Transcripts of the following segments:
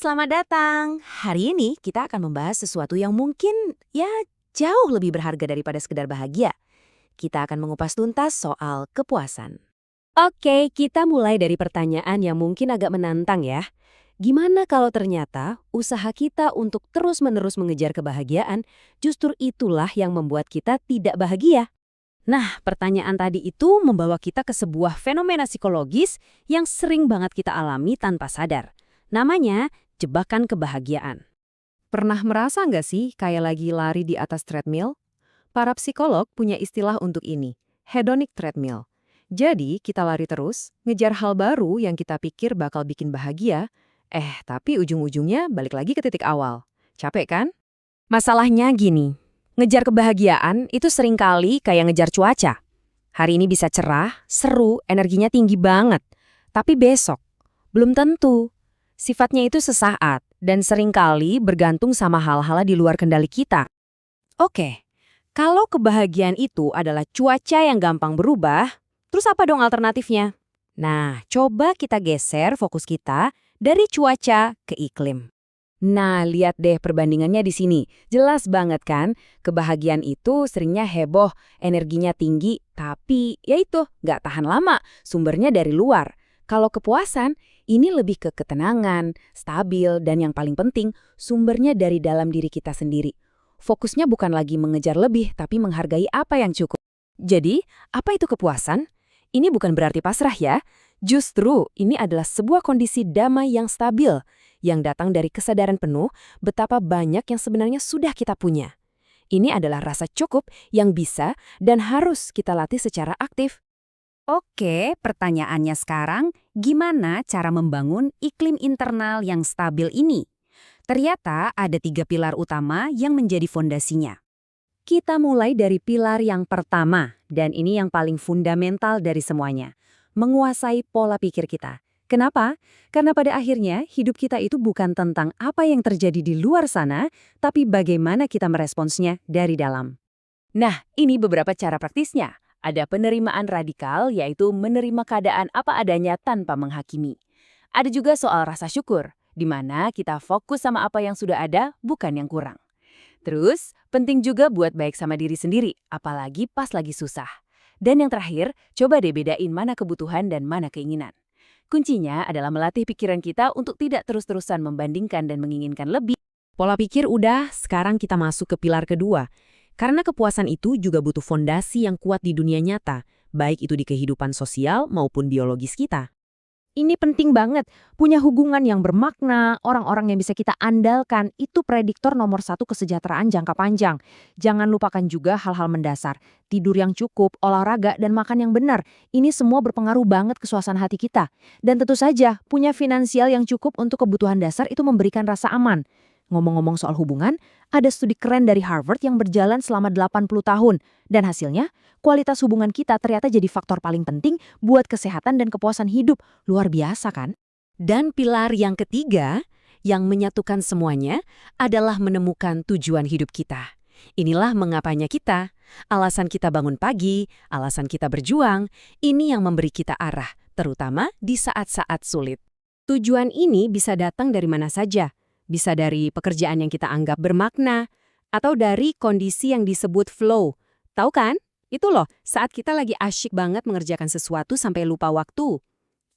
selamat datang. Hari ini kita akan membahas sesuatu yang mungkin jauh lebih berharga daripada sekedar bahagia. Kita akan mengupas tuntas soal kepuasan. Oke, kita mulai dari pertanyaan yang mungkin agak menantang ya. Gimana kalau ternyata usaha kita untuk terus-menerus mengejar kebahagiaan justru itulah yang membuat kita tidak bahagia? Nah, pertanyaan tadi itu membawa kita ke sebuah fenomena psikologis yang sering banget kita alami tanpa sadar. Namanya jebakan kebahagiaan. Pernah merasa nggak sih kayak lagi lari di atas treadmill? Para psikolog punya istilah untuk ini, hedonic treadmill. Jadi, kita lari terus, ngejar hal baru yang kita pikir bakal bikin bahagia, tapi ujung-ujungnya balik lagi ke titik awal. Capek kan? Masalahnya gini, ngejar kebahagiaan itu seringkali kayak ngejar cuaca. Hari ini bisa cerah, seru, energinya tinggi banget. Tapi besok, belum tentu. Sifatnya itu sesaat dan seringkali bergantung sama hal-hal di luar kendali kita. Oke, kalau kebahagiaan itu adalah cuaca yang gampang berubah, terus apa dong alternatifnya? Nah, coba kita geser fokus kita dari cuaca ke iklim. Nah, lihat deh perbandingannya di sini. Jelas banget kan, kebahagiaan itu seringnya heboh, energinya tinggi, tapi ya itu, nggak tahan lama, sumbernya dari luar. Kalau kepuasan, ini lebih ke ketenangan, stabil, dan yang paling penting, sumbernya dari dalam diri kita sendiri. Fokusnya bukan lagi mengejar lebih, tapi menghargai apa yang cukup. Jadi, apa itu kepuasan? Ini bukan berarti pasrah ya. Justru, ini adalah sebuah kondisi damai yang stabil, yang datang dari kesadaran penuh betapa banyak yang sebenarnya sudah kita punya. Ini adalah rasa cukup yang bisa dan harus kita latih secara aktif. Oke, pertanyaannya sekarang, gimana cara membangun iklim internal yang stabil ini? Ternyata ada 3 pilar utama yang menjadi fondasinya. Kita mulai dari pilar yang pertama, dan ini yang paling fundamental dari semuanya. Menguasai pola pikir kita. Kenapa? Karena pada akhirnya hidup kita itu bukan tentang apa yang terjadi di luar sana, tapi bagaimana kita meresponsnya dari dalam. Nah, ini beberapa cara praktisnya. Ada penerimaan radikal, yaitu menerima keadaan apa adanya tanpa menghakimi. Ada juga soal rasa syukur, di mana kita fokus sama apa yang sudah ada, bukan yang kurang. Terus, penting juga buat baik sama diri sendiri, apalagi pas lagi susah. Dan yang terakhir, coba deh bedain mana kebutuhan dan mana keinginan. Kuncinya adalah melatih pikiran kita untuk tidak terus-terusan membandingkan dan menginginkan lebih. Pola pikir udah, sekarang kita masuk ke pilar kedua. Karena kepuasan itu juga butuh fondasi yang kuat di dunia nyata, baik itu di kehidupan sosial maupun biologis kita. Ini penting banget, punya hubungan yang bermakna, orang-orang yang bisa kita andalkan, itu prediktor nomor 1 kesejahteraan jangka panjang. Jangan lupakan juga hal-hal mendasar, tidur yang cukup, olahraga, dan makan yang benar. Ini semua berpengaruh banget ke suasana hati kita. Dan tentu saja, punya finansial yang cukup untuk kebutuhan dasar itu memberikan rasa aman. Ngomong-ngomong soal hubungan, ada studi keren dari Harvard yang berjalan selama 80 tahun. Dan hasilnya, kualitas hubungan kita ternyata jadi faktor paling penting buat kesehatan dan kepuasan hidup. Luar biasa kan? Dan pilar yang ketiga, yang menyatukan semuanya, adalah menemukan tujuan hidup kita. Inilah mengapanya kita, alasan kita bangun pagi, alasan kita berjuang, ini yang memberi kita arah, terutama di saat-saat sulit. Tujuan ini bisa datang dari mana saja. Bisa dari pekerjaan yang kita anggap bermakna, atau dari kondisi yang disebut flow. Tahu kan? Itu loh, saat kita lagi asyik banget mengerjakan sesuatu sampai lupa waktu.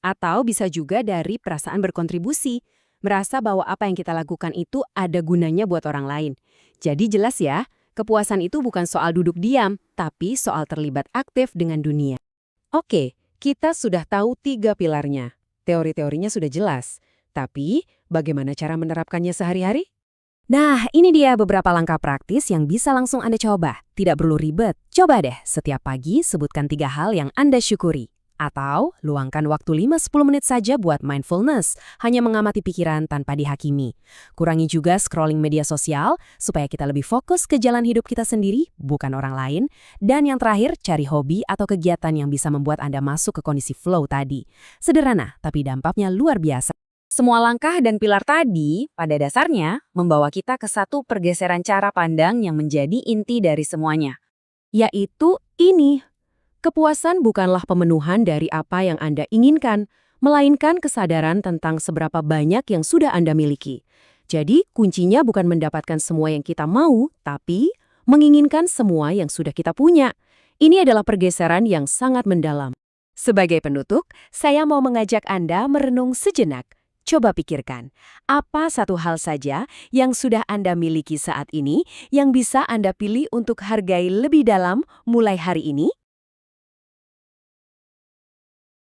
Atau bisa juga dari perasaan berkontribusi, merasa bahwa apa yang kita lakukan itu ada gunanya buat orang lain. Jadi jelas ya, kepuasan itu bukan soal duduk diam, tapi soal terlibat aktif dengan dunia. Oke, kita sudah tahu 3 pilarnya. Teori-teorinya sudah jelas. Tapi, bagaimana cara menerapkannya sehari-hari? Nah, ini dia beberapa langkah praktis yang bisa langsung Anda coba. Tidak perlu ribet. Coba deh, setiap pagi sebutkan 3 hal yang Anda syukuri. Atau, luangkan waktu 5-10 menit saja buat mindfulness, hanya mengamati pikiran tanpa dihakimi. Kurangi juga scrolling media sosial, supaya kita lebih fokus ke jalan hidup kita sendiri, bukan orang lain. Dan yang terakhir, cari hobi atau kegiatan yang bisa membuat Anda masuk ke kondisi flow tadi. Sederhana, tapi dampaknya luar biasa. Semua langkah dan pilar tadi, pada dasarnya, membawa kita ke satu pergeseran cara pandang yang menjadi inti dari semuanya. Yaitu ini, kepuasan bukanlah pemenuhan dari apa yang Anda inginkan, melainkan kesadaran tentang seberapa banyak yang sudah Anda miliki. Jadi, kuncinya bukan mendapatkan semua yang kita mau, tapi menginginkan semua yang sudah kita punya. Ini adalah pergeseran yang sangat mendalam. Sebagai penutup, saya mau mengajak Anda merenung sejenak. Coba pikirkan, apa satu hal saja yang sudah Anda miliki saat ini yang bisa Anda pilih untuk hargai lebih dalam mulai hari ini?